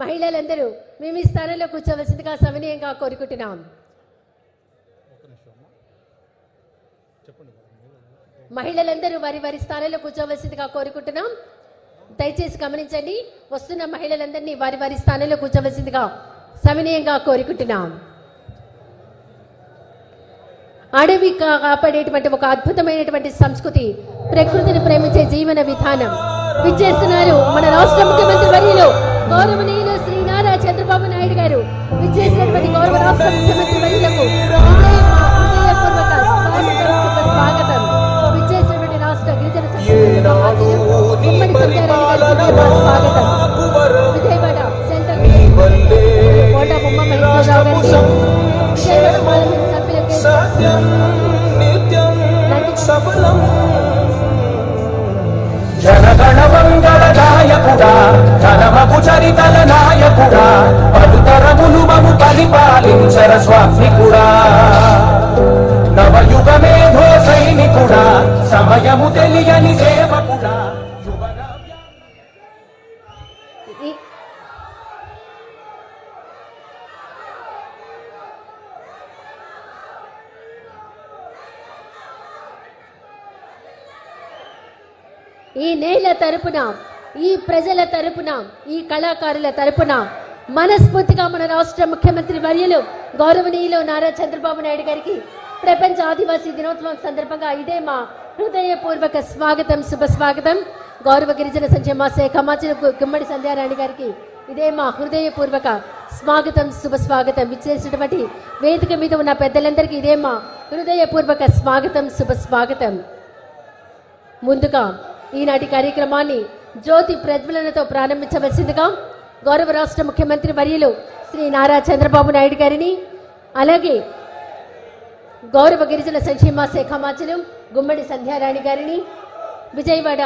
మహిళలందరూ మేము ఈ స్థానంలో కూర్చోవలసిందిగా సవినయంగా కోరుకుంటున్నాం. మహిళలందరూ వారి వారి స్థానంలో కూర్చోవలసిందిగా కోరుకుంటున్నాం. దయచేసి గమనించండి, వస్తున్న మహిళలందరినీ వారి వారి స్థానంలో కూర్చోవలసిందిగా సవినయంగా కోరుకుంటున్నాం. అడవి కాపాడేటువంటి ఒక అద్భుతమైనటువంటి సంస్కృతి, ప్రకృతిని ప్రేమించే జీవన విధానం విచ్చేస్తున్నారు మన రాష్ట్ర ముఖ్యమంత్రి వర్యులు గౌరవనీయులు శ్రీ నారా చంద్రబాబు నాయుడు గారు. విచ్చేసినటువంటి గౌరవ రాష్ట్ర ముఖ్యమంత్రి వర్యులకు స్వాగతం. విచ్చేసినటువంటి రాష్ట్ర గిరిజన స్వాగతం. విజయవాడ సెంట్రల్ కోట బొమ్మ మహేశ్వరరావు గారికి, విజయవాడ పార్లమెంట్ సభ్యులకి జనగణ మంగళ నాయకుడా, ఘనమగు చరితల నాయకుడా, పలుతరములు మము పరిపాలించర స్వామికుడా, నవయుగ మేధో సైనికుడా, సమయము తెలియని సేవకుడా. ఈ నేల తరపున, ఈ ప్రజల తరపున, ఈ కళాకారుల తరపున మనస్ఫూర్తిగా మన రాష్ట్ర ముఖ్యమంత్రి వర్యులు గౌరవనీయులు నారా చంద్రబాబు నాయుడు గారికి ప్రపంచ ఆదివాసీ దినోత్సవం సందర్భంగా ఇదే మా హృదయపూర్వక స్వాగతం, శుభ స్వాగతం. గౌరవ గిరిజన సంక్షేమ శాఖ మంత్రి గుమ్మడి సంధ్యారాణి గారికి ఇదే మా హృదయపూర్వక స్వాగతం, శుభ స్వాగతం. ఇచ్చేసినటువంటి వేదిక మీద ఉన్న పెద్దలందరికీ ఇదే మా హృదయపూర్వక స్వాగతం, శుభ స్వాగతం. ముందుగా ఈనాటి కార్యక్రమాన్ని జ్యోతి ప్రజ్వలనతో ప్రారంభించవలసిందిగా గౌరవ రాష్ట్ర ముఖ్యమంత్రి వర్యులు శ్రీ నారా చంద్రబాబు నాయుడు గారిని, అలాగే గౌరవ గిరిజన సంక్షేమ శాఖ మంత్రులు గుమ్మడి సంధ్యారాణి గారిని, విజయవాడ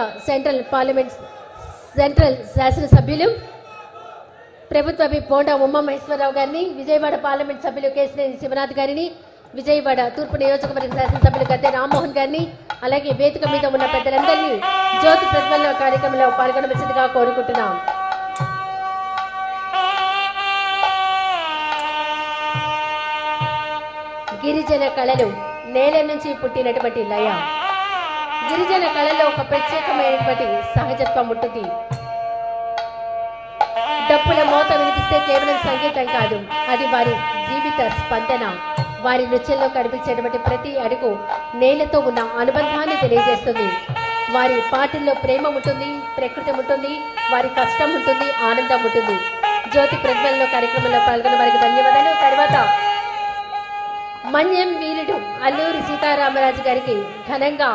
సెంట్రల్ శాసనసభ్యులు ప్రభుత్వ బోండా ఉమా మహేశ్వరరావు గారిని, విజయవాడ పార్లమెంట్ సభ్యులు కేశినేని శివనాథ్ గారిని, విజయవాడ తూర్పు నియోజకవర్గ శాసనసభ్యులు గద్దె రామ్మోహన్ గారిని, అలాగే వేదిక మీద ఉన్న పెద్దలందరినీ జ్యోతి ప్రజ్వలన కార్యక్రమంలో పాల్గొనవలసిందిగా కోరుకుంటున్నాం. గిరిజన కళలు నేల నుంచి పుట్టినటువంటి లయ. గిరిజన కళలో ఒక ప్రత్యేకమైనటువంటి సహజత్వం ఉంటుంది. డప్పుల మోత వినిపిస్తే కేవలం సంగీతం కాదు, అది వారి జీవిత స్పందన. వారి నృత్యంలో కనిపించేటువంటి ప్రతి అడుగు నేలతో ఉన్న అనుబంధాన్ని తెలియజేస్తుంది. వారి పాటల్లో ప్రేమ ఉంటుంది, ప్రకృతి ఉంటుంది, వారి కష్టం ఉంటుంది, ఆనందం ఉంటుంది. జ్యోతి ప్రజ్వలన కార్యక్రమంలో పాల్గొన్న వారికి ధన్యవాదాలు. తర్వాత మన్యం వీరుడు అల్లూరి సీతారామరాజు గారికి ఘనంగా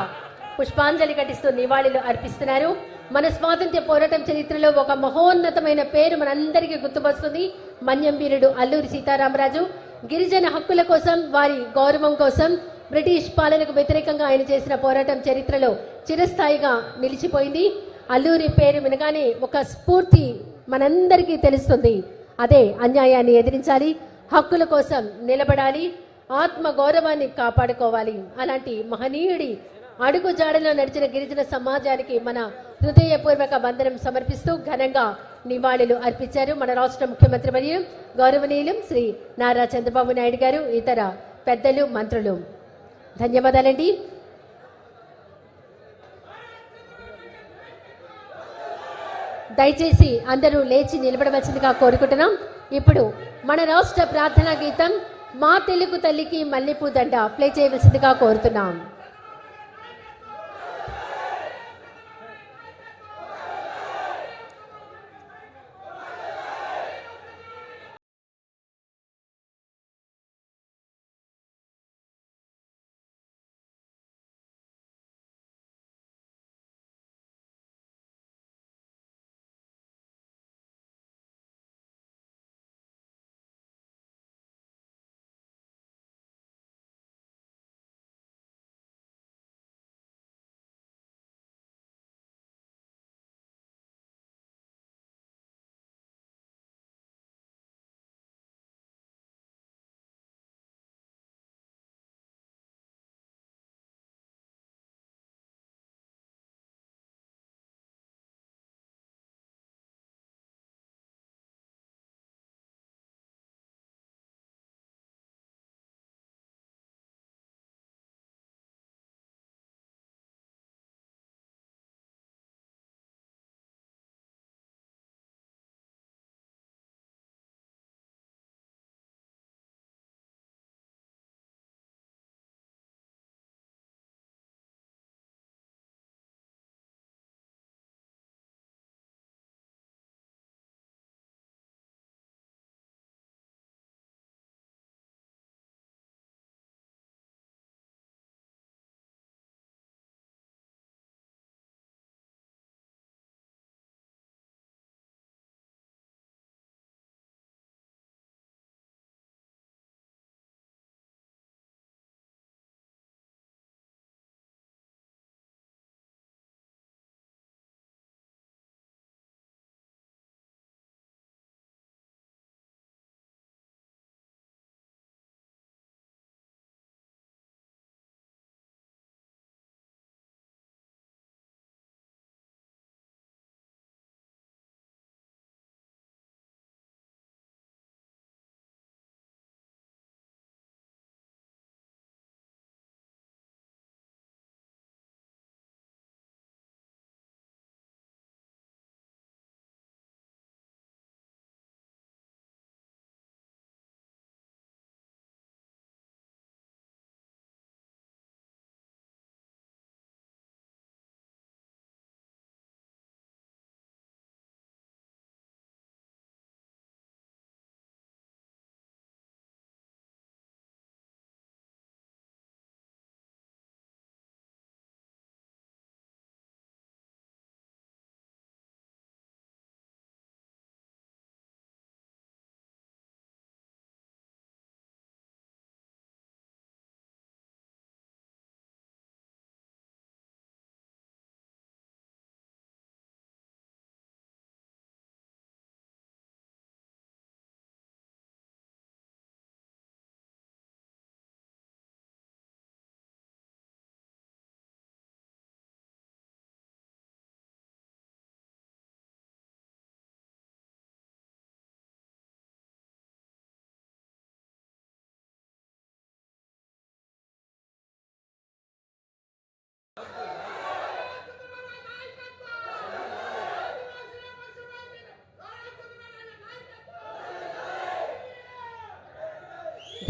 పుష్పాంజలి ఘటిస్తూ నివాళులు అర్పిస్తున్నారు. మన స్వాతంత్ర్య పోరాటం చరిత్రలో ఒక మహోన్నతమైన పేరు మనందరికీ గుర్తువస్తుంది. మన్యం వీరుడు అల్లూరి సీతారామరాజు గిరిజన హక్కుల కోసం, వారి గౌరవం కోసం, బ్రిటిష్ పాలనకు వ్యతిరేకంగా ఆయన చేసిన పోరాటం చరిత్రలో చిరస్థాయిగా నిలిచిపోయింది. అల్లూరి పేరు వినగానే ఒక స్ఫూర్తి మనందరికీ తెలుస్తుంది. అదే అన్యాయాన్ని ఎదిరించాలి, హక్కుల కోసం నిలబడాలి, ఆత్మ గౌరవాన్ని కాపాడుకోవాలి. అలాంటి మహనీయుడి అడుగు జాడలో నడిచిన గిరిజన సమాజానికి మన హృదయపూర్వక వందనం సమర్పిస్తూ ఘనంగా నివాళులు అర్పించారు మన రాష్ట్ర ముఖ్యమంత్రి మరియు గౌరవనీయులు శ్రీ నారా చంద్రబాబు నాయుడు గారు, ఇతర పెద్దలు, మంత్రులు. ధన్యవాదాలండి. దయచేసి అందరూ లేచి నిలబడవలసిందిగా కోరుకుంటున్నాం. ఇప్పుడు మన రాష్ట్ర ప్రార్థనా గీతం మా తెలుగు తల్లికి మల్లెపూ దండ ప్లే చేయవలసిందిగా కోరుతున్నాం.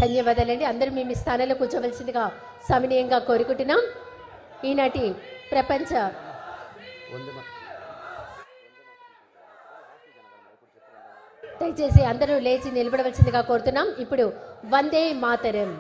ధన్యవాదాలండి. అందరూ మీ స్థానంలో కూర్చోవలసిందిగా సవినయంగా కోరుకుంటున్నాం. ఈనాటి ప్రపంచ దయచేసి అందరూ లేచి నిలబడవలసిందిగా కోరుతున్నాం. ఇప్పుడు వందే మాతరం.